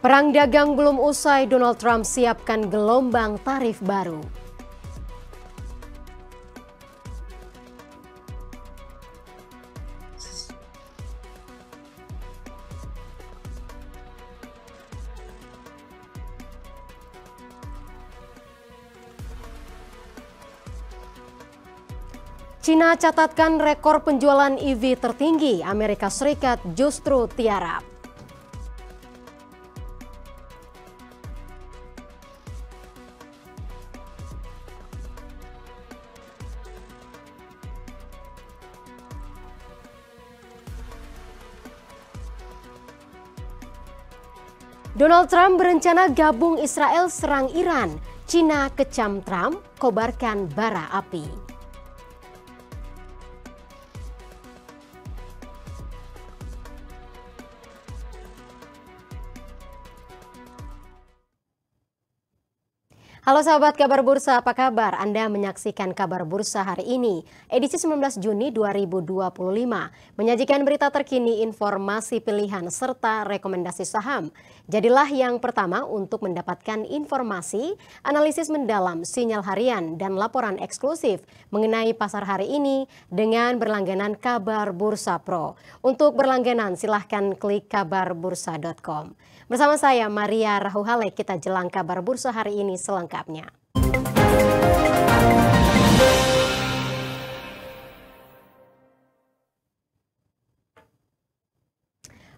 Perang dagang belum usai, Donald Trump siapkan gelombang tarif baru. Cina catatkan rekor penjualan EV tertinggi, Amerika Serikat justru tiarap. Donald Trump berencana gabung Israel serang Iran. Cina kecam Trump, kobarkan bara api. Halo sahabat Kabar Bursa, apa kabar? Anda menyaksikan Kabar Bursa hari ini, edisi 19 Juni 2025. Menyajikan berita terkini, informasi pilihan, serta rekomendasi saham. Jadilah yang pertama untuk mendapatkan informasi, analisis mendalam, sinyal harian, dan laporan eksklusif mengenai pasar hari ini dengan berlangganan Kabar Bursa Pro. Untuk berlangganan, silahkan klik kabarbursa.com. Bersama saya Maria Rahuhale, kita jelang Kabar Bursa hari ini selengkapnya.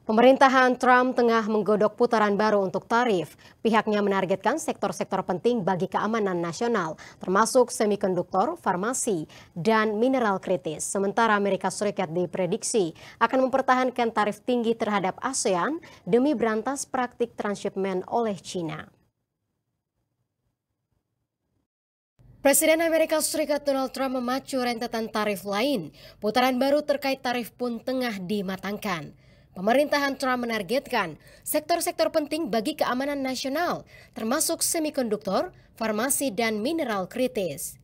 Pemerintahan Trump tengah menggodok putaran baru untuk tarif. Pihaknya menargetkan sektor-sektor penting bagi keamanan nasional, termasuk semikonduktor, farmasi, dan mineral kritis. Sementara Amerika Serikat diprediksi akan mempertahankan tarif tinggi terhadap ASEAN demi berantas praktik transshipment oleh China. Presiden Amerika Serikat Donald Trump memacu rentetan tarif lain. Putaran baru terkait tarif pun tengah dimatangkan. Pemerintahan Trump menargetkan sektor-sektor penting bagi keamanan nasional, termasuk semikonduktor, farmasi, dan mineral kritis.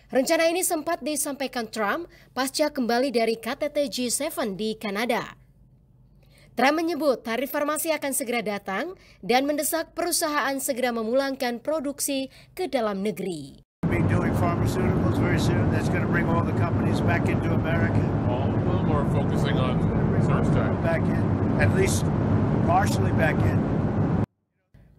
Rencana ini sempat disampaikan Trump pasca kembali dari KTT G7 di Kanada. Trump menyebut tarif farmasi akan segera datang dan mendesak perusahaan segera memulangkan produksi ke dalam negeri. Doing pharmaceuticals very soon. That's going to bring all the companies back into America. All of them, or focusing on search time? Back in, at least partially back in.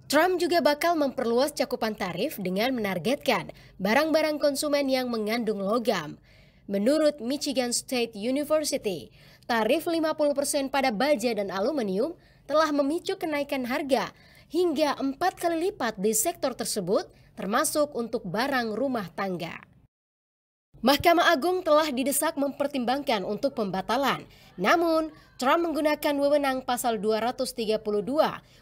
Trump juga bakal memperluas cakupan tarif dengan menargetkan barang-barang konsumen yang mengandung logam. Menurut Michigan State University, tarif 50% pada baja dan aluminium telah memicu kenaikan harga hingga 4 kali lipat di sektor tersebut, termasuk untuk barang rumah tangga. Mahkamah Agung telah didesak mempertimbangkan untuk pembatalan. Namun, Trump menggunakan wewenang pasal 232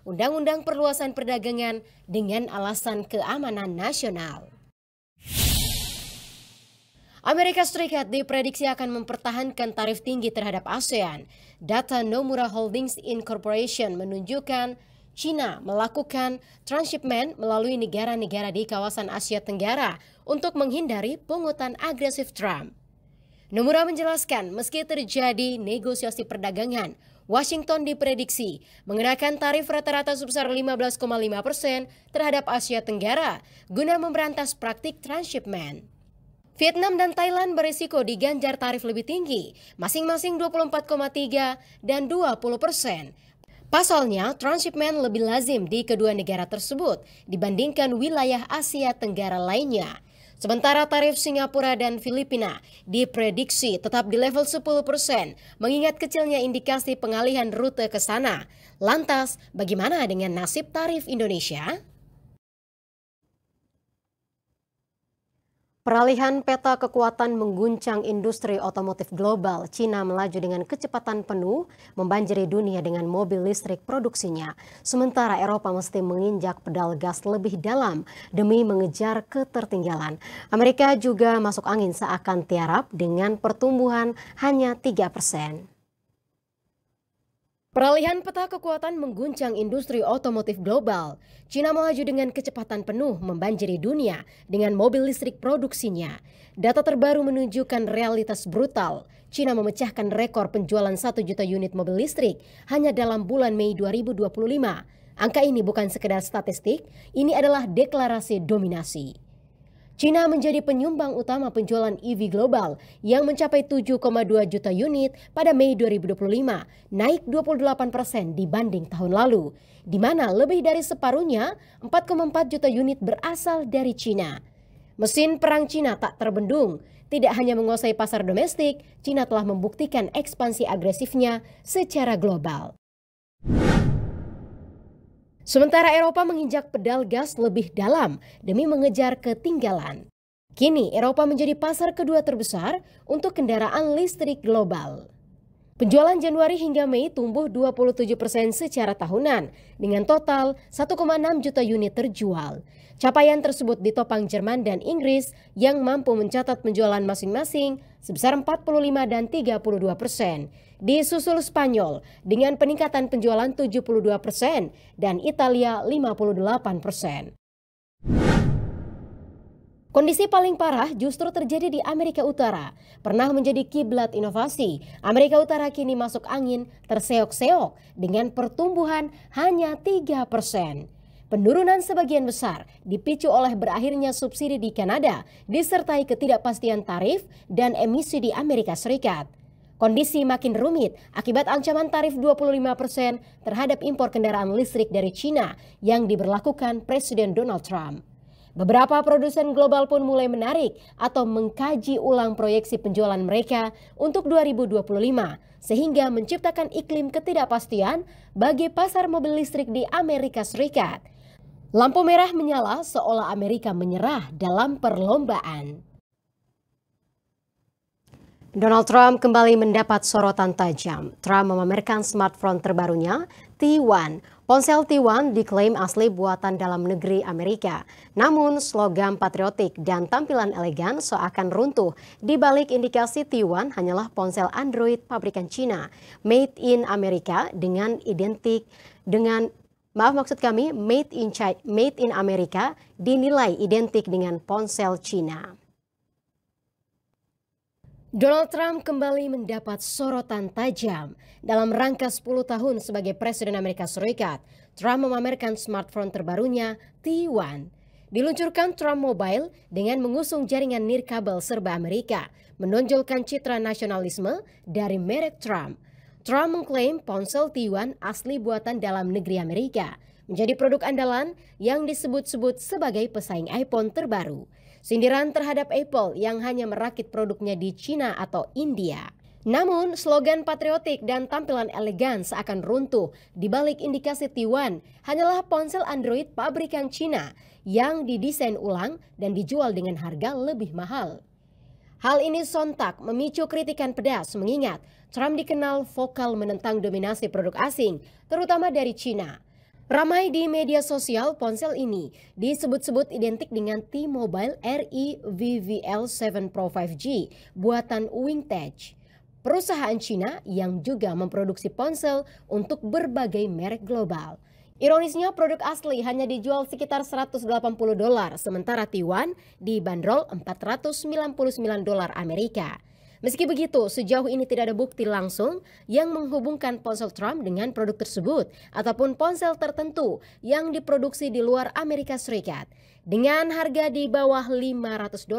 Undang-Undang Perluasan Perdagangan dengan alasan keamanan nasional. Amerika Serikat diprediksi akan mempertahankan tarif tinggi terhadap ASEAN. Data Nomura Holdings Incorporation menunjukkan China melakukan transshipment melalui negara-negara di kawasan Asia Tenggara untuk menghindari pungutan agresif Trump. Nomura menjelaskan meski terjadi negosiasi perdagangan, Washington diprediksi mengenakan tarif rata-rata sebesar 15,5% terhadap Asia Tenggara guna memberantas praktik transshipment. Vietnam dan Thailand berisiko diganjar tarif lebih tinggi, masing-masing 24,3% dan 20%. Pasalnya, transshipment lebih lazim di kedua negara tersebut dibandingkan wilayah Asia Tenggara lainnya. Sementara tarif Singapura dan Filipina diprediksi tetap di level 10%, mengingat kecilnya indikasi pengalihan rute ke sana. Lantas, bagaimana dengan nasib tarif Indonesia? Peralihan peta kekuatan mengguncang industri otomotif global. Cina melaju dengan kecepatan penuh, membanjiri dunia dengan mobil listrik produksinya. Sementara Eropa mesti menginjak pedal gas lebih dalam demi mengejar ketertinggalan. Amerika juga masuk angin seakan tiarap dengan pertumbuhan hanya 3%. Peralihan peta kekuatan mengguncang industri otomotif global. Cina melaju dengan kecepatan penuh membanjiri dunia dengan mobil listrik produksinya. Data terbaru menunjukkan realitas brutal. Cina memecahkan rekor penjualan 1 juta unit mobil listrik hanya dalam bulan Mei 2025. Angka ini bukan sekedar statistik, ini adalah deklarasi dominasi. China menjadi penyumbang utama penjualan EV global yang mencapai 7,2 juta unit pada Mei 2025, naik 28% dibanding tahun lalu, di mana lebih dari separuhnya, 4,4 juta unit berasal dari China. Mesin perang China tak terbendung. Tidak hanya menguasai pasar domestik, China telah membuktikan ekspansi agresifnya secara global. Sementara Eropa menginjak pedal gas lebih dalam demi mengejar ketinggalan. Kini Eropa menjadi pasar kedua terbesar untuk kendaraan listrik global. Penjualan Januari hingga Mei tumbuh 27% secara tahunan dengan total 1,6 juta unit terjual. Capaian tersebut ditopang Jerman dan Inggris yang mampu mencatat penjualan masing-masing sebesar 45 dan 32%. Disusul Spanyol dengan peningkatan penjualan 72% dan Italia 58%. Kondisi paling parah justru terjadi di Amerika Utara. Pernah menjadi kiblat inovasi, Amerika Utara kini masuk angin terseok-seok dengan pertumbuhan hanya 3%. Penurunan sebagian besar dipicu oleh berakhirnya subsidi di Kanada, disertai ketidakpastian tarif dan emisi di Amerika Serikat. Kondisi makin rumit akibat ancaman tarif 25% terhadap impor kendaraan listrik dari China yang diberlakukan Presiden Donald Trump. Beberapa produsen global pun mulai menarik atau mengkaji ulang proyeksi penjualan mereka untuk 2025, sehingga menciptakan iklim ketidakpastian bagi pasar mobil listrik di Amerika Serikat. Lampu merah menyala seolah Amerika menyerah dalam perlombaan. Donald Trump kembali mendapat sorotan tajam. Trump memamerkan smartphone terbarunya, T1. Ponsel T1 diklaim asli buatan dalam negeri Amerika. Namun slogan patriotik dan tampilan elegan seakan runtuh. Di balik indikasi T1 hanyalah ponsel Android pabrikan Cina, made in Amerika made in Amerika dinilai identik dengan ponsel Cina. Donald Trump kembali mendapat sorotan tajam. Dalam rangka 10 tahun sebagai Presiden Amerika Serikat, Trump memamerkan smartphone terbarunya T1. Diluncurkan Trump Mobile dengan mengusung jaringan nirkabel serba Amerika, menonjolkan citra nasionalisme dari merek Trump. Trump mengklaim ponsel T1 asli buatan dalam negeri Amerika, menjadi produk andalan yang disebut-sebut sebagai pesaing iPhone terbaru. Sindiran terhadap Apple yang hanya merakit produknya di China atau India. Namun, slogan patriotik dan tampilan elegan seakan runtuh di balik indikasi T1 hanyalah ponsel Android pabrikan China yang didesain ulang dan dijual dengan harga lebih mahal. Hal ini sontak memicu kritikan pedas mengingat Trump dikenal vokal menentang dominasi produk asing, terutama dari China. Ramai di media sosial, ponsel ini disebut-sebut identik dengan T-Mobile REVVL7 Pro 5G buatan Wingtech, perusahaan Cina yang juga memproduksi ponsel untuk berbagai merek global. Ironisnya, produk asli hanya dijual sekitar $180, sementara T1 dibanderol $499 Amerika. Meski begitu, sejauh ini tidak ada bukti langsung yang menghubungkan ponsel Trump dengan produk tersebut ataupun ponsel tertentu yang diproduksi di luar Amerika Serikat. Dengan harga di bawah $500,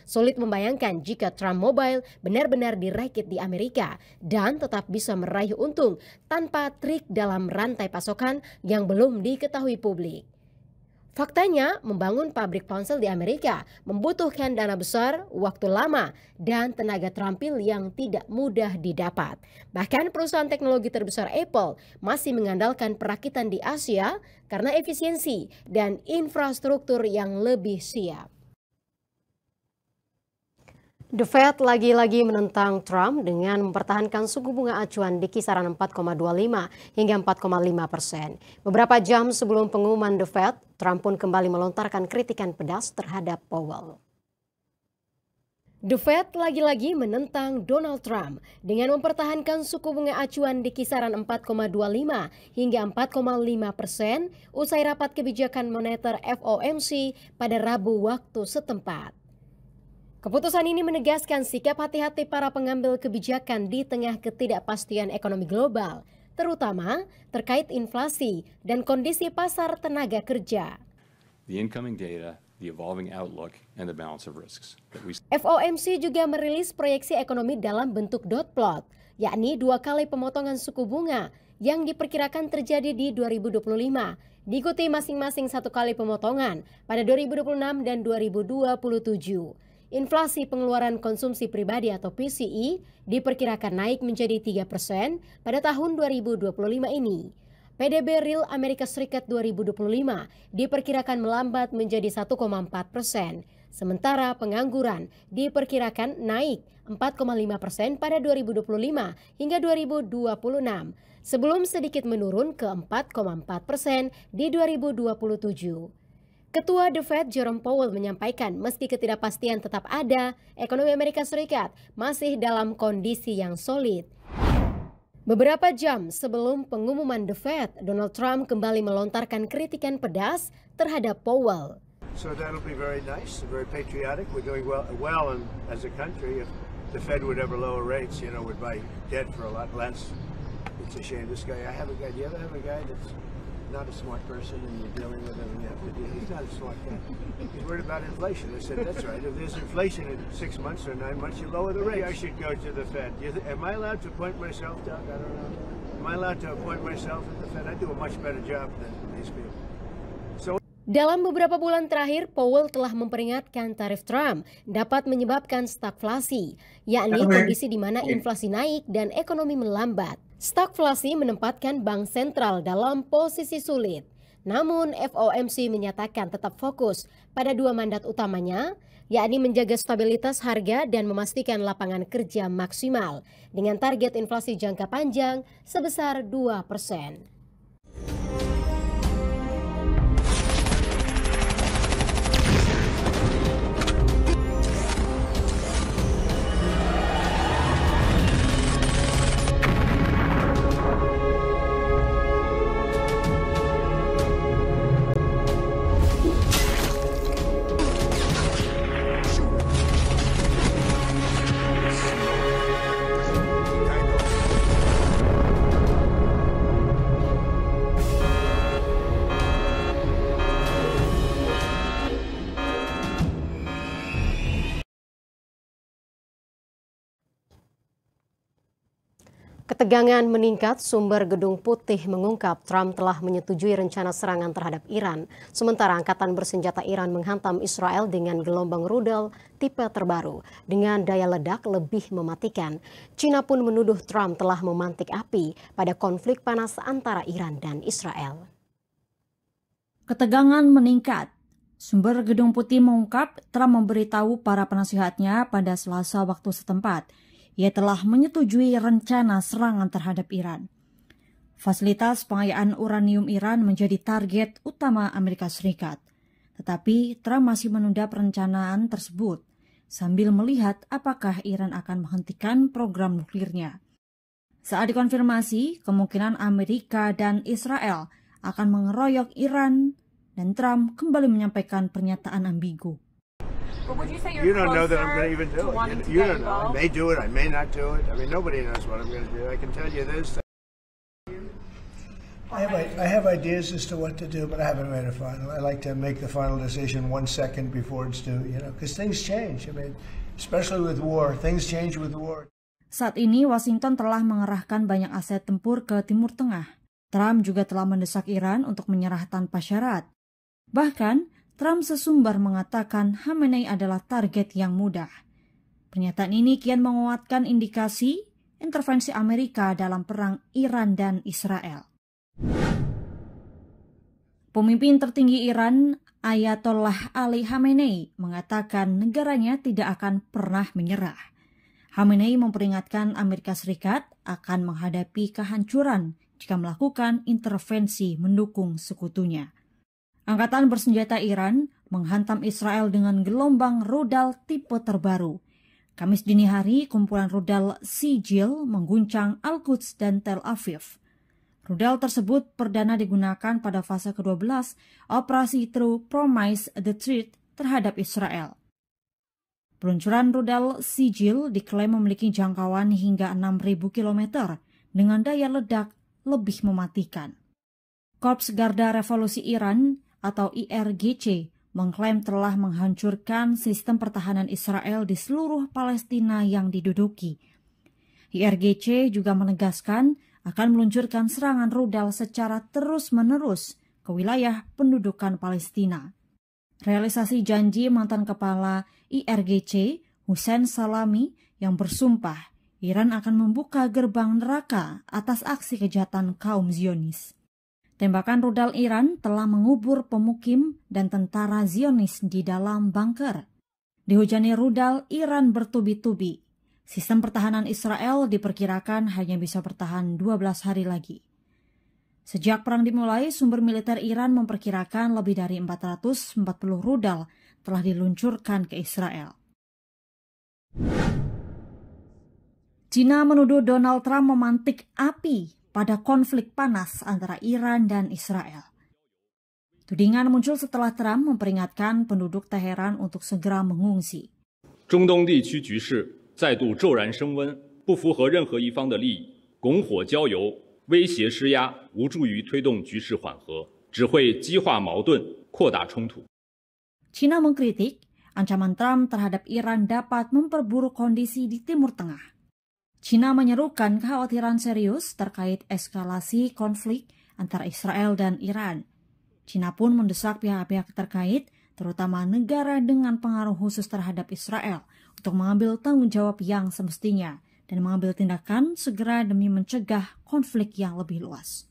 sulit membayangkan jika Trump Mobile benar-benar direkit di Amerika dan tetap bisa meraih untung tanpa trik dalam rantai pasokan yang belum diketahui publik. Faktanya, membangun pabrik ponsel di Amerika membutuhkan dana besar, waktu lama, dan tenaga terampil yang tidak mudah didapat. Bahkan perusahaan teknologi terbesar Apple masih mengandalkan perakitan di Asia karena efisiensi dan infrastruktur yang lebih siap. The Fed lagi-lagi menentang Trump dengan mempertahankan suku bunga acuan di kisaran 4,25 hingga 4,5%. Beberapa jam sebelum pengumuman The Fed, Trump pun kembali melontarkan kritikan pedas terhadap Powell. The Fed lagi-lagi menentang Donald Trump dengan mempertahankan suku bunga acuan di kisaran 4,25 hingga 4,5% usai rapat kebijakan moneter FOMC pada Rabu waktu setempat. Keputusan ini menegaskan sikap hati-hati para pengambil kebijakan di tengah ketidakpastian ekonomi global. terutama terkait inflasi dan kondisi pasar tenaga kerja. The incoming data, the evolving outlook, and the balance of risks. FOMC juga merilis proyeksi ekonomi dalam bentuk dot plot, yakni 2 kali pemotongan suku bunga yang diperkirakan terjadi di 2025, diikuti masing-masing 1 kali pemotongan pada 2026 dan 2027. Inflasi pengeluaran konsumsi pribadi atau PCE diperkirakan naik menjadi 3% pada tahun 2025 ini. PDB real Amerika Serikat 2025 diperkirakan melambat menjadi 1,4%, sementara pengangguran diperkirakan naik 4,5% pada 2025 hingga 2026, sebelum sedikit menurun ke 4,4% di 2027. Ketua The Fed Jerome Powell menyampaikan meski ketidakpastian tetap ada, ekonomi Amerika Serikat masih dalam kondisi yang solid. Beberapa jam sebelum pengumuman The Fed, Donald Trump kembali melontarkan kritikan pedas terhadap Powell. So that'll be very nice, very patriotic. We're doing well as a country. If the Fed would ever lower rates, we'd buy debt for a lot less. It's a shame. This guy, do you ever have a guy that's not a smart person and you're dealing with him and you have to deal? He's not a smart guy. He's worried about inflation. I said, that's right. If there's inflation in 6 months or 9 months, you lower the rate. Maybe I should go to the Fed. Am I allowed to appoint myself, Doug? I don't know. Am I allowed to appoint myself at the Fed? I do a much better job than these people. Dalam beberapa bulan terakhir, Powell telah memperingatkan tarif Trump dapat menyebabkan stagflasi, yakni kondisi di mana inflasi naik dan ekonomi melambat. Stagflasi menempatkan bank sentral dalam posisi sulit. Namun FOMC menyatakan tetap fokus pada 2 mandat utamanya, yakni menjaga stabilitas harga dan memastikan lapangan kerja maksimal dengan target inflasi jangka panjang sebesar 2%. Ketegangan meningkat, sumber Gedung Putih mengungkap Trump telah menyetujui rencana serangan terhadap Iran. Sementara angkatan bersenjata Iran menghantam Israel dengan gelombang rudal tipe terbaru dengan daya ledak lebih mematikan. China pun menuduh Trump telah memantik api pada konflik panas antara Iran dan Israel. Ketegangan meningkat. Sumber Gedung Putih mengungkap Trump memberitahu para penasihatnya pada Selasa waktu setempat ia telah menyetujui rencana serangan terhadap Iran. Fasilitas pengayaan uranium Iran menjadi target utama Amerika Serikat. Tetapi Trump masih menunda perencanaan tersebut sambil melihat apakah Iran akan menghentikan program nuklirnya. Saat dikonfirmasi, kemungkinan Amerika dan Israel akan mengeroyok Iran dan Trump kembali menyampaikan pernyataan ambigu. But would you say you're You don't know that I'm closer going to even to do wanting it. to You get don't know. I involved? may do it. I may not do it. I mean, nobody knows what I'm going to do. I can tell you this. I have ideas as to what to do, but I haven't made a final. I like to make the final decision 1 second before it's due, because things change. I mean, especially with war, things change with war. Saat ini Washington telah mengerahkan banyak aset tempur ke Timur Tengah. Trump juga telah mendesak Iran untuk menyerah tanpa syarat. Bahkan, Trump sesumbar mengatakan Khamenei adalah target yang mudah. Pernyataan ini kian menguatkan indikasi intervensi Amerika dalam perang Iran dan Israel. Pemimpin tertinggi Iran, Ayatollah Ali Khamenei, mengatakan negaranya tidak akan pernah menyerah. Khamenei memperingatkan Amerika Serikat akan menghadapi kehancuran jika melakukan intervensi mendukung sekutunya. Angkatan bersenjata Iran menghantam Israel dengan gelombang rudal tipe terbaru. Kamis dini hari, kumpulan rudal Sijil mengguncang Al-Quds dan Tel Aviv. Rudal tersebut perdana digunakan pada fase ke-12 operasi True Promise the Threat terhadap Israel. Peluncuran rudal Sijil diklaim memiliki jangkauan hingga 6.000 km dengan daya ledak lebih mematikan. Korps Garda Revolusi Iran atau IRGC mengklaim telah menghancurkan sistem pertahanan Israel di seluruh Palestina yang diduduki. IRGC juga menegaskan akan meluncurkan serangan rudal secara terus-menerus ke wilayah pendudukan Palestina. Realisasi janji mantan kepala IRGC, Hussein Salami, yang bersumpah Iran akan membuka gerbang neraka atas aksi kejahatan kaum Zionis. Tembakan rudal Iran telah mengubur pemukim dan tentara Zionis di dalam bunker. Dihujani rudal, Iran bertubi-tubi. Sistem pertahanan Israel diperkirakan hanya bisa bertahan 12 hari lagi. Sejak perang dimulai, sumber militer Iran memperkirakan lebih dari 440 rudal telah diluncurkan ke Israel. China menuduh Donald Trump memantik api pada konflik panas antara Iran dan Israel. Tudingan muncul setelah Trump memperingatkan penduduk Teheran untuk segera mengungsi. 中东地区局势再度骤然升温，不符合任何一方的利益，拱火浇油，威胁施压，无助于推动局势缓和，只会激化矛盾，扩大冲突。 China mengkritik ancaman Trump terhadap Iran dapat memperburuk kondisi di Timur Tengah. China menyerukan kekhawatiran serius terkait eskalasi konflik antara Israel dan Iran. China pun mendesak pihak-pihak terkait, terutama negara dengan pengaruh khusus terhadap Israel, untuk mengambil tanggung jawab yang semestinya dan mengambil tindakan segera demi mencegah konflik yang lebih luas.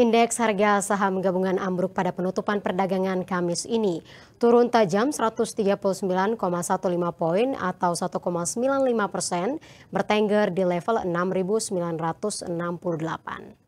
Indeks harga saham gabungan ambruk pada penutupan perdagangan Kamis ini turun tajam 139,15 poin atau 1,95%, bertengger di level 6.968.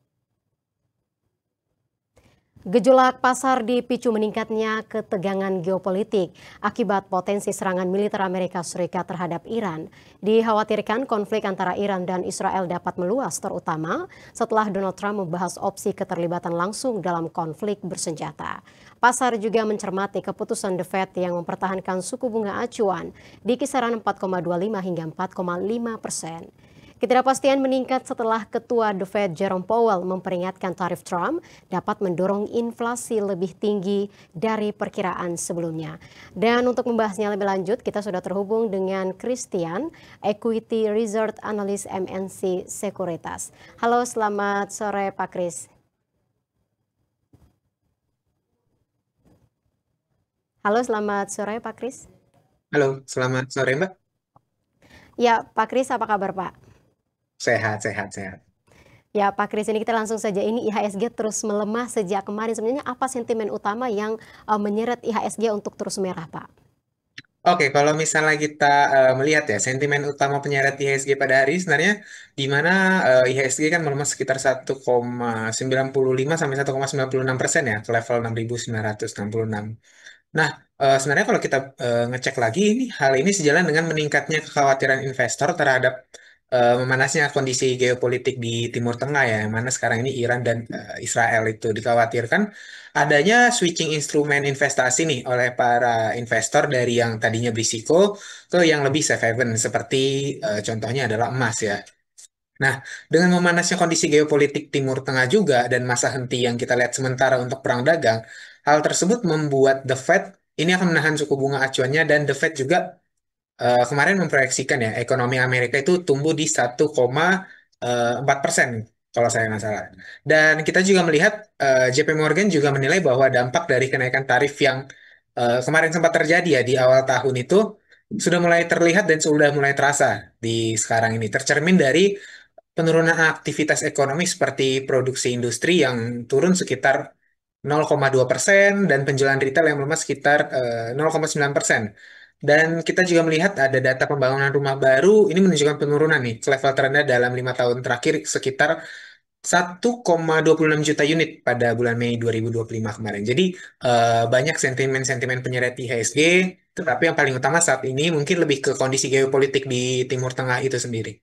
Gejolak pasar dipicu meningkatnya ketegangan geopolitik akibat potensi serangan militer Amerika Serikat terhadap Iran. Dikhawatirkan konflik antara Iran dan Israel dapat meluas, terutama setelah Donald Trump membahas opsi keterlibatan langsung dalam konflik bersenjata. Pasar juga mencermati keputusan The Fed yang mempertahankan suku bunga acuan di kisaran 4,25 hingga 4,5%. Ketidakpastian meningkat setelah Ketua The Fed Jerome Powell memperingatkan tarif Trump dapat mendorong inflasi lebih tinggi dari perkiraan sebelumnya. Dan untuk membahasnya lebih lanjut, kita sudah terhubung dengan Christian, Equity Research Analyst MNC Sekuritas. Halo, selamat sore Pak Kris. Halo, selamat sore Pak Kris. Halo, selamat sore Mbak. Ya, Pak Kris, apa kabar Pak? Sehat. Ya Pak Kris, ini kita langsung saja, ini IHSG terus melemah sejak kemarin. Sebenarnya apa sentimen utama yang menyeret IHSG untuk terus merah Pak? Oke, kalau misalnya kita melihat ya, sentimen utama penyeret IHSG pada hari sebenarnya di mana IHSG kan melemah sekitar 1,95 sampai 1,96% ya, ke level 6.966. Nah, sebenarnya kalau kita ngecek lagi, hal ini sejalan dengan meningkatnya kekhawatiran investor terhadap memanasnya kondisi geopolitik di Timur Tengah ya, yang mana sekarang ini Iran dan Israel itu dikhawatirkan adanya switching instrumen investasi nih oleh para investor dari yang tadinya berisiko ke yang lebih safe haven, seperti contohnya adalah emas ya. Nah, dengan memanasnya kondisi geopolitik Timur Tengah juga dan masa henti yang kita lihat sementara untuk perang dagang, hal tersebut membuat The Fed ini akan menahan suku bunga acuannya, dan The Fed juga kemarin memproyeksikan ya ekonomi Amerika itu tumbuh di 1,4% kalau saya nggak salah. Dan kita juga melihat JP Morgan juga menilai bahwa dampak dari kenaikan tarif yang kemarin sempat terjadi ya di awal tahun itu sudah mulai terlihat dan sudah mulai terasa di sekarang ini, tercermin dari penurunan aktivitas ekonomi seperti produksi industri yang turun sekitar 0,2% dan penjualan retail yang melemah sekitar 0,9%. Dan kita juga melihat ada data pembangunan rumah baru, ini menunjukkan penurunan nih, ke level terendah dalam 5 tahun terakhir sekitar 1,26 juta unit pada bulan Mei 2025 kemarin. Jadi banyak sentimen-sentimen penyeret IHSG, tetapi yang paling utama saat ini mungkin lebih ke kondisi geopolitik di Timur Tengah itu sendiri.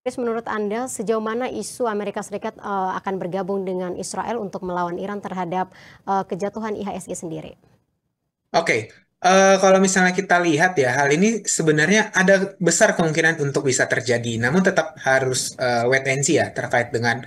Chris, menurut Anda sejauh mana isu Amerika Serikat akan bergabung dengan Israel untuk melawan Iran terhadap kejatuhan IHSG sendiri? Oke, kalau misalnya kita lihat ya, hal ini sebenarnya ada besar kemungkinan untuk bisa terjadi, namun tetap harus wait and see ya terkait dengan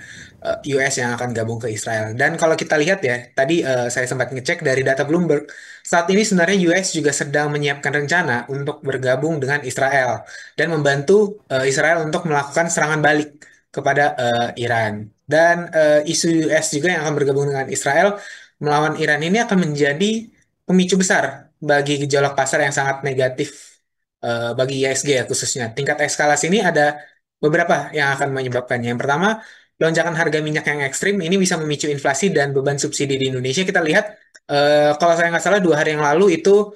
US yang akan gabung ke Israel. Dan kalau kita lihat ya, tadi saya sempat ngecek dari data Bloomberg, saat ini sebenarnya US juga sedang menyiapkan rencana untuk bergabung dengan Israel dan membantu Israel untuk melakukan serangan balik kepada Iran. Dan isu US juga yang akan bergabung dengan Israel melawan Iran ini akan menjadi pemicu besar bagi gejolak pasar yang sangat negatif bagi ISG ya khususnya. Tingkat eskalasi ini ada beberapa yang akan menyebabkannya. Yang pertama, lonjakan harga minyak yang ekstrim ini bisa memicu inflasi dan beban subsidi di Indonesia. Kita lihat, kalau saya nggak salah 2 hari yang lalu itu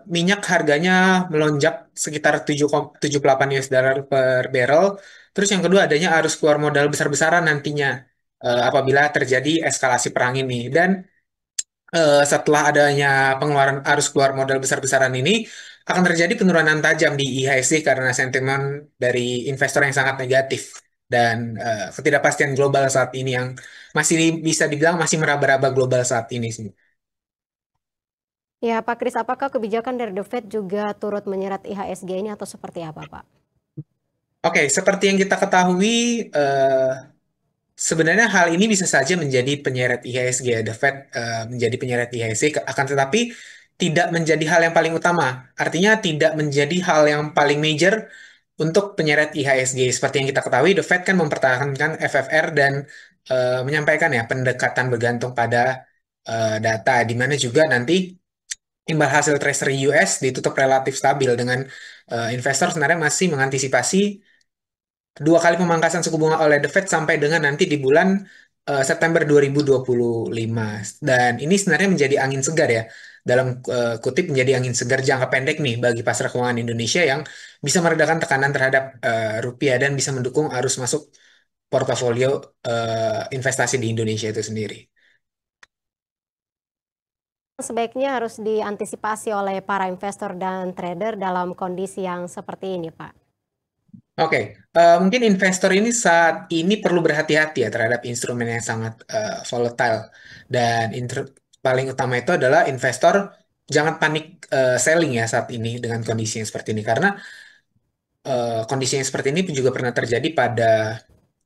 minyak harganya melonjak sekitar 7,78 US dollar per barrel. Terus yang kedua adanya arus keluar modal besar-besaran nantinya apabila terjadi eskalasi perang ini. Dan setelah adanya pengeluaran arus keluar modal besar-besaran ini, akan terjadi penurunan tajam di IHSG karena sentimen dari investor yang sangat negatif dan ketidakpastian global saat ini yang masih bisa dibilang masih meraba-raba global saat ini sih. Ya, Pak Kris, apakah kebijakan dari The Fed juga turut menyeret IHSG ini atau seperti apa, Pak? Oke, seperti yang kita ketahui, sebenarnya hal ini bisa saja menjadi penyeret IHSG. The Fed menjadi penyeret IHSG, akan tetapi tidak menjadi hal yang paling utama. Artinya tidak menjadi hal yang paling major untuk penyeret IHSG. Seperti yang kita ketahui, The Fed kan mempertahankan FFR dan menyampaikan ya pendekatan bergantung pada data, di mana juga nanti imbal hasil Treasury US ditutup relatif stabil dengan investor sebenarnya masih mengantisipasi 2 kali pemangkasan suku bunga oleh The Fed sampai dengan nanti di bulan September 2025. Dan ini sebenarnya menjadi angin segar ya, dalam kutip menjadi angin segar jangka pendek nih bagi pasar keuangan Indonesia yang bisa meredakan tekanan terhadap rupiah dan bisa mendukung arus masuk portofolio investasi di Indonesia itu sendiri. Sebaiknya harus diantisipasi oleh para investor dan trader dalam kondisi yang seperti ini, Pak. Oke, mungkin investor ini saat ini perlu berhati-hati ya terhadap instrumen yang sangat volatile. Dan paling utama itu adalah investor jangan panik selling ya saat ini dengan kondisi yang seperti ini. Karena kondisi yang seperti ini juga pernah terjadi pada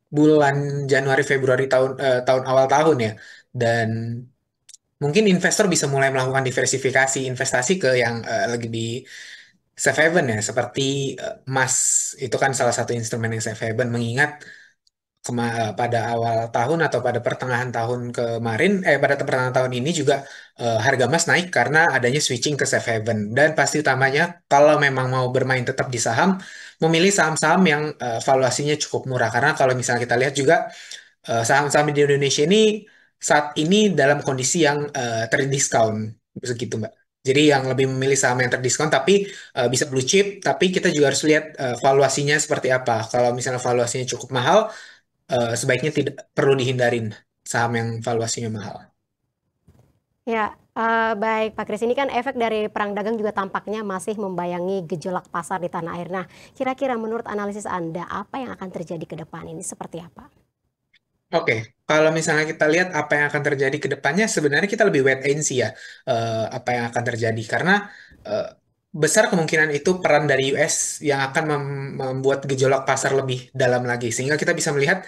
bulan Januari Februari tahun awal tahun ya. Dan mungkin investor bisa mulai melakukan diversifikasi investasi ke yang lagi di safe haven ya, seperti emas itu kan salah satu instrumen yang safe haven, mengingat pada awal tahun atau pada pertengahan tahun kemarin, pada pertengahan tahun ini juga harga emas naik karena adanya switching ke safe haven. Dan pasti utamanya kalau memang mau bermain tetap di saham, memilih saham-saham yang valuasinya cukup murah. Karena kalau misalnya kita lihat juga saham-saham di Indonesia ini saat ini dalam kondisi yang terdiskon, begitu Mbak. Jadi yang lebih memilih saham yang terdiskon tapi bisa blue chip, tapi kita juga harus lihat valuasinya seperti apa. Kalau misalnya valuasinya cukup mahal, sebaiknya tidak perlu dihindarin saham yang valuasinya mahal. Ya, baik Pak Kris, ini kan efek dari perang dagang juga tampaknya masih membayangi gejolak pasar di tanah air. Nah, kira-kira menurut analisis Anda, apa yang akan terjadi ke depan ini seperti apa? Oke, kalau misalnya kita lihat apa yang akan terjadi ke depannya, sebenarnya kita lebih wait and see ya, apa yang akan terjadi. Karena besar kemungkinan itu peran dari US yang akan membuat gejolak pasar lebih dalam lagi. Sehingga kita bisa melihat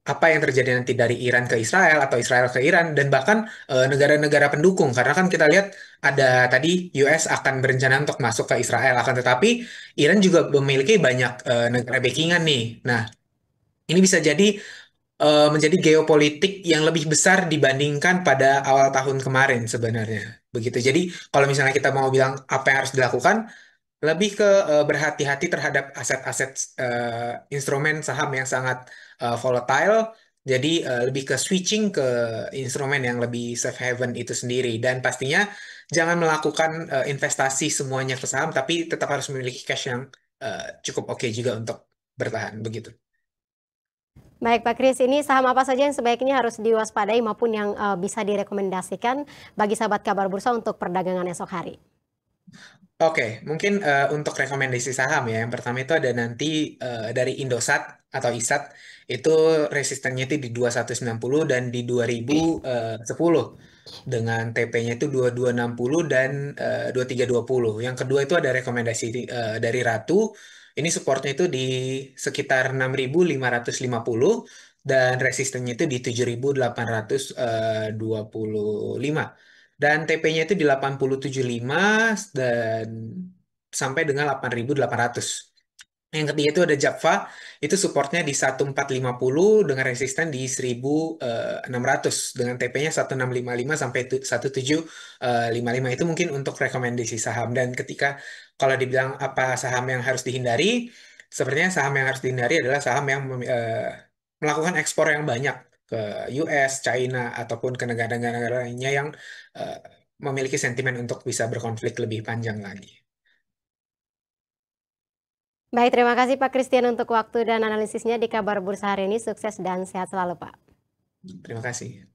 apa yang terjadi nanti dari Iran ke Israel atau Israel ke Iran, dan bahkan negara-negara pendukung. Karena kan kita lihat ada tadi US akan berencana untuk masuk ke Israel, akan tetapi Iran juga memiliki banyak negara backingan nih. Nah, ini bisa jadi menjadi geopolitik yang lebih besar dibandingkan pada awal tahun kemarin sebenarnya. Begitu. Jadi kalau misalnya kita mau bilang apa yang harus dilakukan, lebih ke berhati-hati terhadap aset-aset instrumen saham yang sangat volatile Jadi lebih ke switching ke instrumen yang lebih safe haven itu sendiri. Dan pastinya jangan melakukan investasi semuanya ke saham, tapi tetap harus memiliki cash yang cukup oke juga untuk bertahan begitu. Baik Pak Kris, ini saham apa saja yang sebaiknya harus diwaspadai maupun yang bisa direkomendasikan bagi sahabat kabar bursa untuk perdagangan esok hari? Oke, mungkin untuk rekomendasi saham ya, yang pertama itu ada nanti dari Indosat atau ISAT, itu resistennya itu di 2190 dan di 2010 dengan TP-nya itu 2260 dan 2320. Yang kedua itu ada rekomendasi dari Ratu, ini supportnya itu di sekitar 6550 dan resistennya itu di 7825. Dan TP-nya itu di 8075 dan sampai dengan 8800. Yang ketiga itu ada Japfa, itu supportnya di 1450 dengan resisten di 1600 dengan TP-nya 1655 sampai 1755. Itu mungkin untuk rekomendasi saham. Dan ketika kalau dibilang apa saham yang harus dihindari, sebenarnya saham yang harus dihindari adalah saham yang melakukan ekspor yang banyak ke US, China, ataupun ke negara-negara lainnya yang memiliki sentimen untuk bisa berkonflik lebih panjang lagi. Baik, terima kasih Pak Christian untuk waktu dan analisisnya di Kabar Bursa hari ini. Sukses dan sehat selalu Pak. Terima kasih.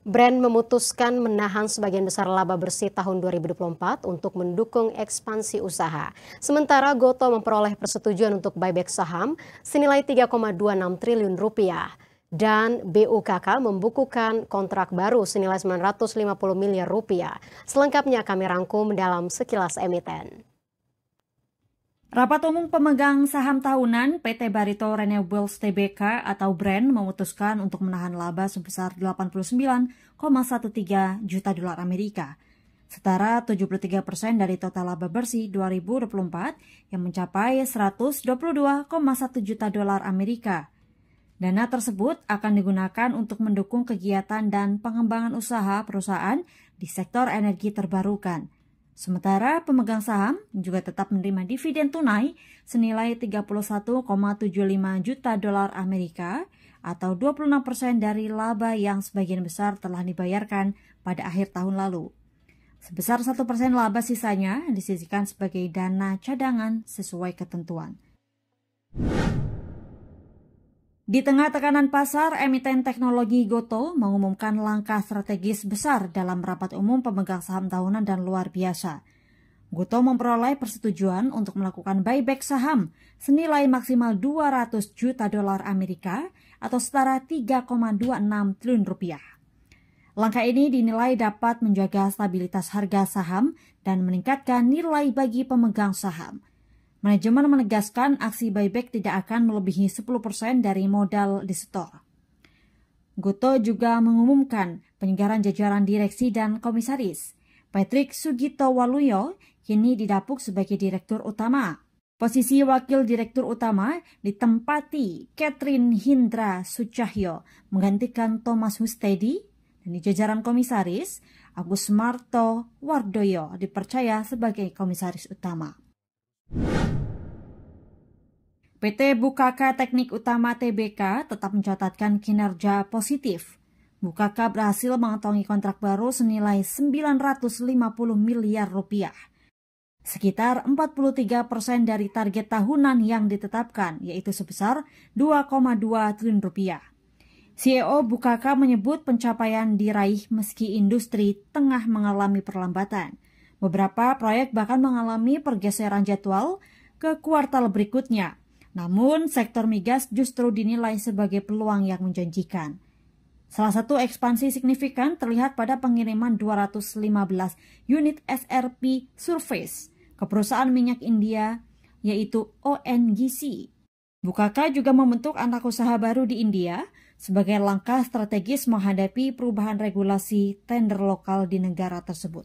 Brand memutuskan menahan sebagian besar laba bersih tahun 2024 untuk mendukung ekspansi usaha. Sementara Gotoh memperoleh persetujuan untuk buyback saham senilai 3,26 triliun rupiah. Dan BUKK membukukan kontrak baru senilai 950 miliar rupiah. Selengkapnya kami rangkum dalam sekilas emiten. Rapat Umum Pemegang Saham Tahunan PT Barito Renewables Tbk atau BRAND memutuskan untuk menahan laba sebesar 89,13 juta dolar Amerika, setara 73% dari total laba bersih 2024 yang mencapai 122,1 juta dolar Amerika. Dana tersebut akan digunakan untuk mendukung kegiatan dan pengembangan usaha perusahaan di sektor energi terbarukan. Sementara pemegang saham juga tetap menerima dividen tunai senilai 31,75 juta dolar Amerika atau 26% dari laba yang sebagian besar telah dibayarkan pada akhir tahun lalu. Sebesar 1% laba sisanya disisihkan sebagai dana cadangan sesuai ketentuan. Di tengah tekanan pasar, emiten teknologi Gotoh mengumumkan langkah strategis besar dalam rapat umum pemegang saham tahunan dan luar biasa. Gotoh memperoleh persetujuan untuk melakukan buyback saham senilai maksimal 200 juta dolar Amerika atau setara 3,26 triliun rupiah. Langkah ini dinilai dapat menjaga stabilitas harga saham dan meningkatkan nilai bagi pemegang saham. Manajemen menegaskan aksi buyback tidak akan melebihi 10% dari modal disetor. Gotoh juga mengumumkan penyegaran jajaran direksi dan komisaris. Patrick Sugito Waluyo kini didapuk sebagai direktur utama. Posisi wakil direktur utama ditempati Catherine Hindra Sucahyo menggantikan Thomas Hustedi, dan di jajaran komisaris, Agus Marto Wardoyo dipercaya sebagai komisaris utama. PT Bukaka Teknik Utama Tbk tetap mencatatkan kinerja positif. Bukaka berhasil mengantongi kontrak baru senilai 950 miliar rupiah. Sekitar 43% dari target tahunan yang ditetapkan, yaitu sebesar 2,2 triliun rupiah. CEO Bukaka menyebut pencapaian diraih meski industri tengah mengalami perlambatan. Beberapa proyek bahkan mengalami pergeseran jadwal ke kuartal berikutnya. Namun, sektor migas justru dinilai sebagai peluang yang menjanjikan. Salah satu ekspansi signifikan terlihat pada pengiriman 215 unit SRP Surface ke perusahaan minyak India, yaitu ONGC. Bukaka juga membentuk anak usaha baru di India sebagai langkah strategis menghadapi perubahan regulasi tender lokal di negara tersebut.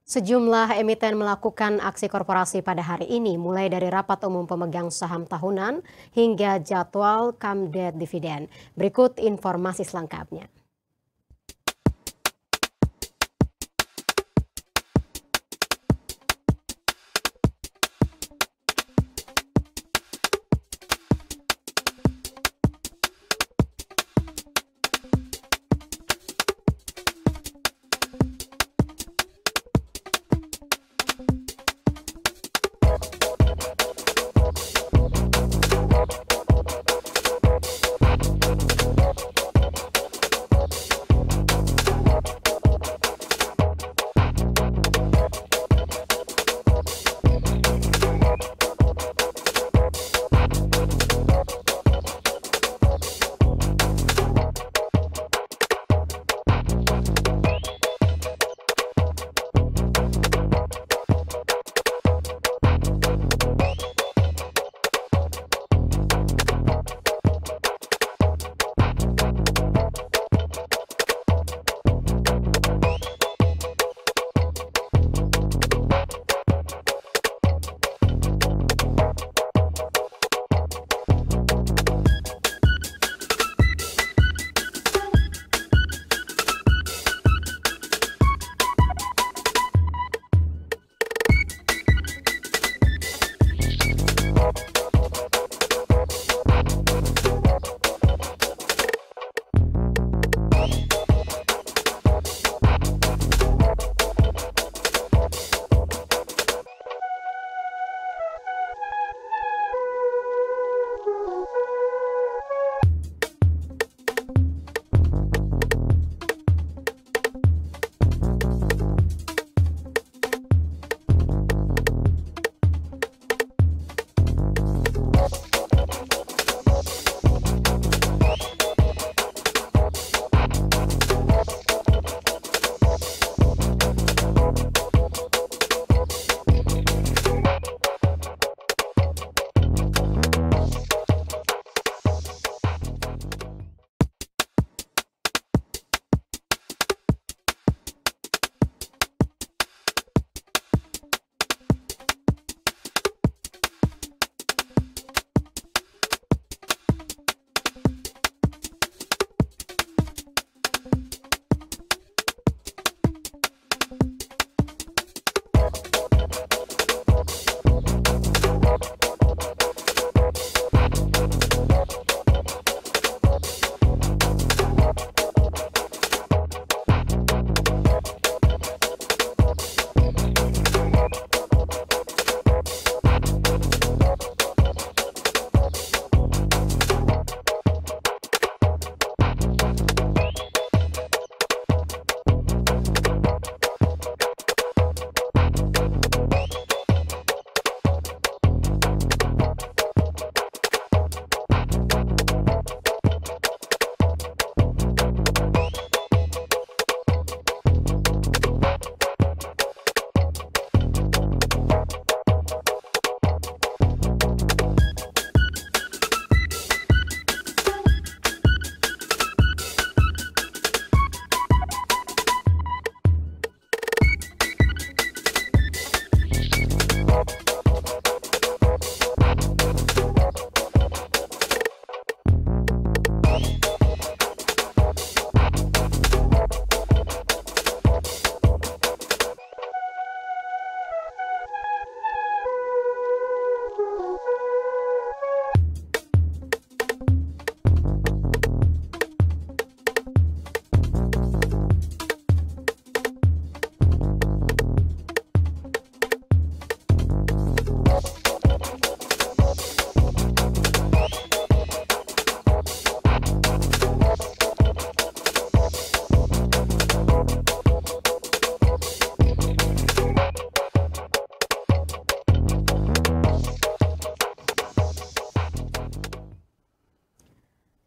Sejumlah emiten melakukan aksi korporasi pada hari ini, mulai dari rapat umum pemegang saham tahunan hingga jadwal Kamdet dividen. Berikut informasi selengkapnya.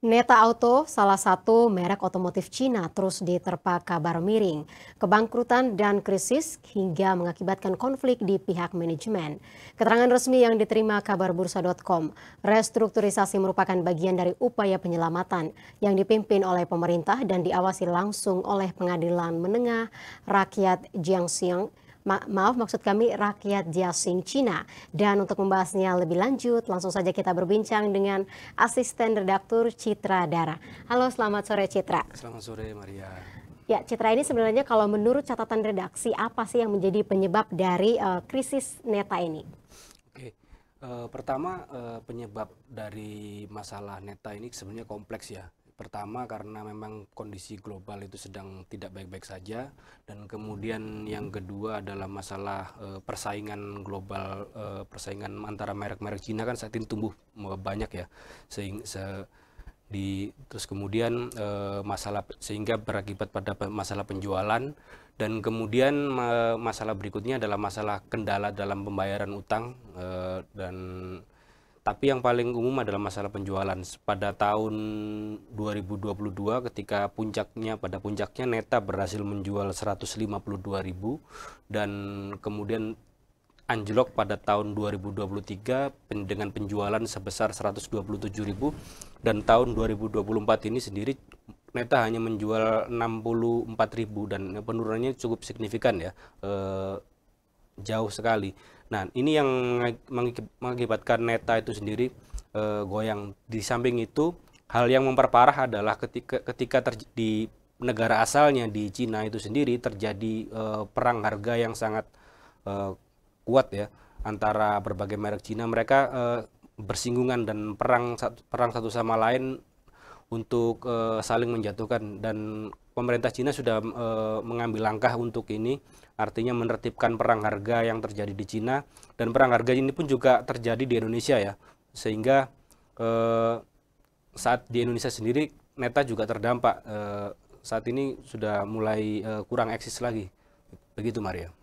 Neta Auto, salah satu merek otomotif Cina, terus diterpa kabar miring, kebangkrutan dan krisis hingga mengakibatkan konflik di pihak manajemen. Keterangan resmi yang diterima kabarbursa.com, restrukturisasi merupakan bagian dari upaya penyelamatan yang dipimpin oleh pemerintah dan diawasi langsung oleh Pengadilan Menengah Rakyat Jiangxing. Rakyat Jiangxing Cina. Dan untuk membahasnya lebih lanjut, langsung saja kita berbincang dengan asisten redaktur Citra Dara. Halo, selamat sore Citra. Selamat sore Maria. Ya, Citra, ini sebenarnya kalau menurut catatan redaksi, apa sih yang menjadi penyebab dari krisis Neta ini? Oke, pertama penyebab dari masalah Neta ini sebenarnya kompleks ya. Pertama karena memang kondisi global itu sedang tidak baik-baik saja, dan kemudian yang kedua adalah masalah persaingan global, persaingan antara merek-merek Cina kan saat ini tumbuh banyak ya, terus kemudian sehingga berakibat pada masalah penjualan, dan kemudian masalah berikutnya adalah masalah kendala dalam pembayaran utang, tapi yang paling umum adalah masalah penjualan. Pada tahun 2022 ketika pada puncaknya Neta berhasil menjual 152.000 dan kemudian anjlok pada tahun 2023 dengan penjualan sebesar 127.000, dan tahun 2024 ini sendiri Neta hanya menjual 64.000 dan penurunannya cukup signifikan ya, jauh sekali. Nah, ini yang mengakibatkan Neta itu sendiri goyang. Di samping itu, hal yang memperparah adalah ketika di negara asalnya di Cina itu sendiri terjadi perang harga yang sangat kuat ya antara berbagai merek Cina. Mereka bersinggungan dan perang satu sama lain untuk saling menjatuhkan, dan pemerintah Cina sudah mengambil langkah untuk ini, artinya menertibkan perang harga yang terjadi di Cina, dan perang harga ini pun juga terjadi di Indonesia ya, sehingga saat di Indonesia sendiri Neta juga terdampak, saat ini sudah mulai kurang eksis lagi, begitu Maria.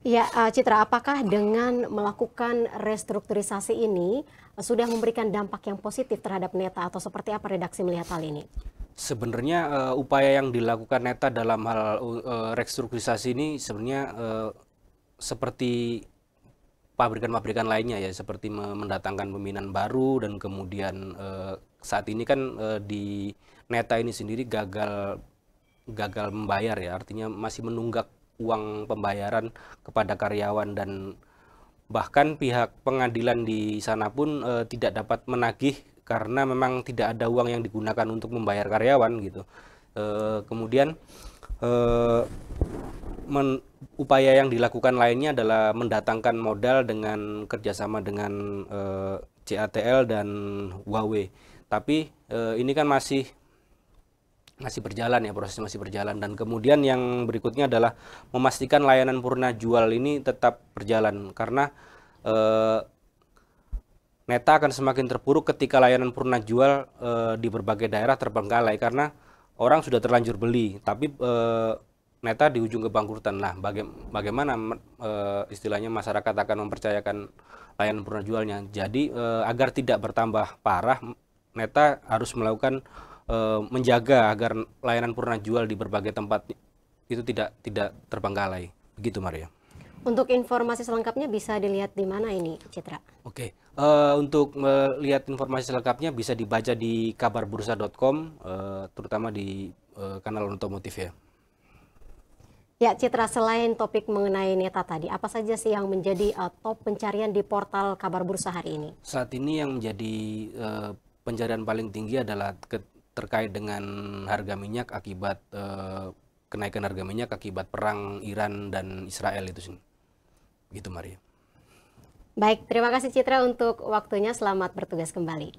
Ya, Citra, apakah dengan melakukan restrukturisasi ini sudah memberikan dampak yang positif terhadap Neta, atau seperti apa redaksi melihat hal ini? Sebenarnya upaya yang dilakukan Neta dalam hal restrukturisasi ini sebenarnya seperti pabrikan-pabrikan lainnya ya, seperti mendatangkan pimpinan baru, dan kemudian saat ini kan di Neta ini sendiri gagal membayar ya, artinya masih menunggak uang pembayaran kepada karyawan, dan bahkan pihak pengadilan di sana pun tidak dapat menagih karena memang tidak ada uang yang digunakan untuk membayar karyawan gitu. Kemudian upaya yang dilakukan lainnya adalah mendatangkan modal dengan kerjasama dengan CATL dan Huawei. Tapi ini kan masih berjalan ya, prosesnya masih berjalan, dan kemudian yang berikutnya adalah memastikan layanan purna jual ini tetap berjalan, karena Neta akan semakin terpuruk ketika layanan purna jual di berbagai daerah terbengkalai karena orang sudah terlanjur beli, tapi Neta di ujung kebangkrutan. Nah, bagaimana istilahnya masyarakat akan mempercayakan layanan purna jualnya? Jadi agar tidak bertambah parah, Neta harus melakukan menjaga agar layanan purna jual di berbagai tempat itu tidak terbengkalai. Begitu Maria. Untuk informasi selengkapnya bisa dilihat di mana ini, Citra? Oke, untuk melihat informasi selengkapnya bisa dibaca di kabarbursa.com, terutama di kanal otomotif ya. Ya, Citra, selain topik mengenai Neta tadi, apa saja sih yang menjadi top pencarian di portal Kabar Bursa hari ini? Saat ini yang menjadi pencarian paling tinggi adalah terkait dengan harga minyak akibat kenaikan harga minyak akibat perang Iran dan Israel itu sini. Gitu Maria. Baik, terima kasih Citra untuk waktunya. Selamat bertugas kembali.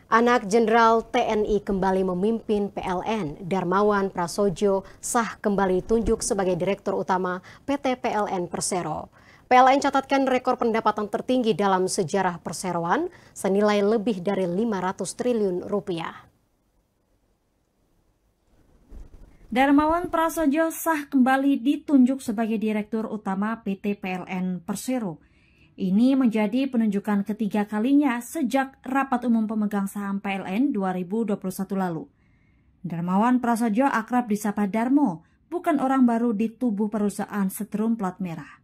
Anak Jenderal TNI kembali memimpin PLN. Darmawan Prasojo sah kembali ditunjuk sebagai Direktur Utama PT PLN Persero. PLN catatkan rekor pendapatan tertinggi dalam sejarah perseroan senilai lebih dari 500 triliun rupiah. Darmawan Prasojo sah kembali ditunjuk sebagai Direktur Utama PT PLN Persero. Ini menjadi penunjukan ketiga kalinya sejak rapat umum pemegang saham PLN 2021 lalu. Darmawan Prasojo akrab disapa Darmo, bukan orang baru di tubuh perusahaan setrum plat merah.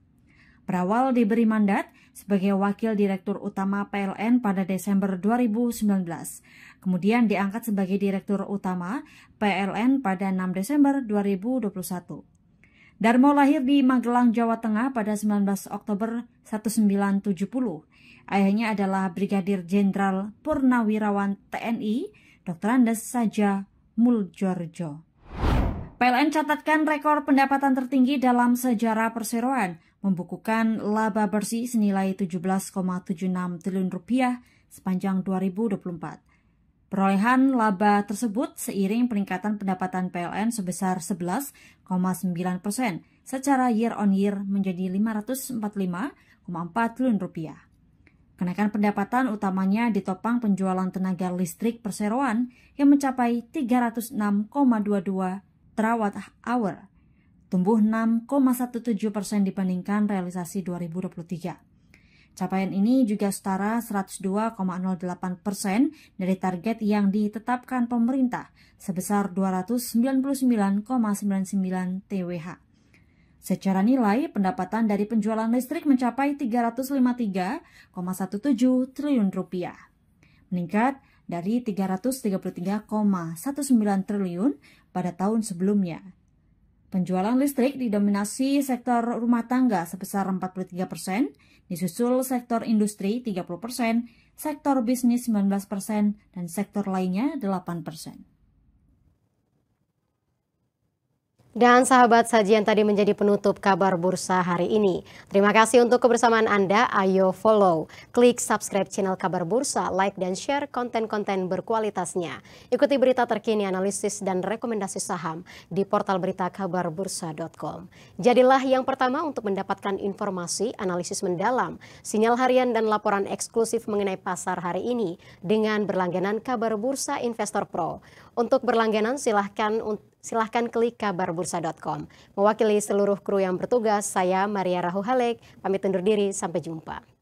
Berawal diberi mandat sebagai Wakil Direktur Utama PLN pada Desember 2019, kemudian diangkat sebagai Direktur Utama PLN pada 6 Desember 2021. Darmo lahir di Magelang, Jawa Tengah pada 19 Oktober 1970. Ayahnya adalah Brigadir Jenderal Purnawirawan TNI, Dr. Andes Saja Muljorjo. PLN catatkan rekor pendapatan tertinggi dalam sejarah perseroan, membukukan laba bersih senilai 17,76 triliun rupiah sepanjang 2024. Perolehan laba tersebut seiring peningkatan pendapatan PLN sebesar 11,9% secara year on year menjadi 545,4 triliun rupiah. Kenaikan pendapatan utamanya ditopang penjualan tenaga listrik perseroan yang mencapai 306,22 terawatt hour, tumbuh 6,17% dibandingkan realisasi 2023. Capaian ini juga setara 102,08% dari target yang ditetapkan pemerintah sebesar 299,99 TWh. Secara nilai, pendapatan dari penjualan listrik mencapai 353,17 triliun rupiah, meningkat dari 333,19 triliun pada tahun sebelumnya. Penjualan listrik didominasi sektor rumah tangga sebesar 43%, disusul sektor industri 30%, sektor bisnis 19%, dan sektor lainnya 8%. Dan sahabat, sajian tadi menjadi penutup kabar bursa hari ini. Terima kasih untuk kebersamaan Anda. Ayo follow, klik subscribe channel Kabar Bursa, like dan share konten-konten berkualitasnya. Ikuti berita terkini, analisis dan rekomendasi saham di portal berita kabarbursa.com. Jadilah yang pertama untuk mendapatkan informasi, analisis mendalam, sinyal harian dan laporan eksklusif mengenai pasar hari ini dengan berlangganan Kabar Bursa Investor Pro. Untuk berlangganan silahkan klik kabarbursa.com. Mewakili seluruh kru yang bertugas, saya Maria Rahuhalek, pamit undur diri, sampai jumpa.